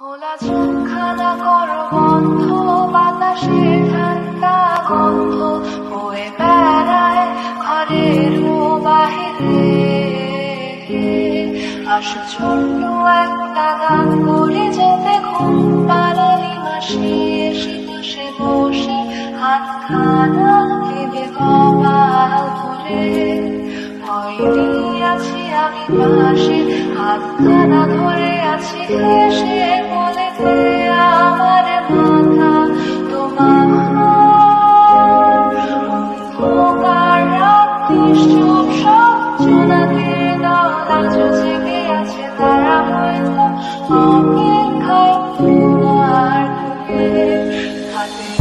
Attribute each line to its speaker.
Speaker 1: খোলা চোখখানা করো বন্ধ, বাতাসের ঠান্ডা গন্ধ বয়ে বেড়ায় ঘরের বাহিরে। আসো ছোট্ট একটা গান করে যেতে ঘুম পাড়ালি মাসি, এসে পাশে বসে হাতখানা দেবে কপাল ধরে। ভয় নিয়ে আছি আমি পাশে, হাতখানা ধরে আছি হেসে, বলে আমার মাথা তোমার অন্ধকার রাত্রি সব সব জোনাকে দাও, আজ জেগে আছে তারা হয়তো অপেক্ষায় তোমার হাতে।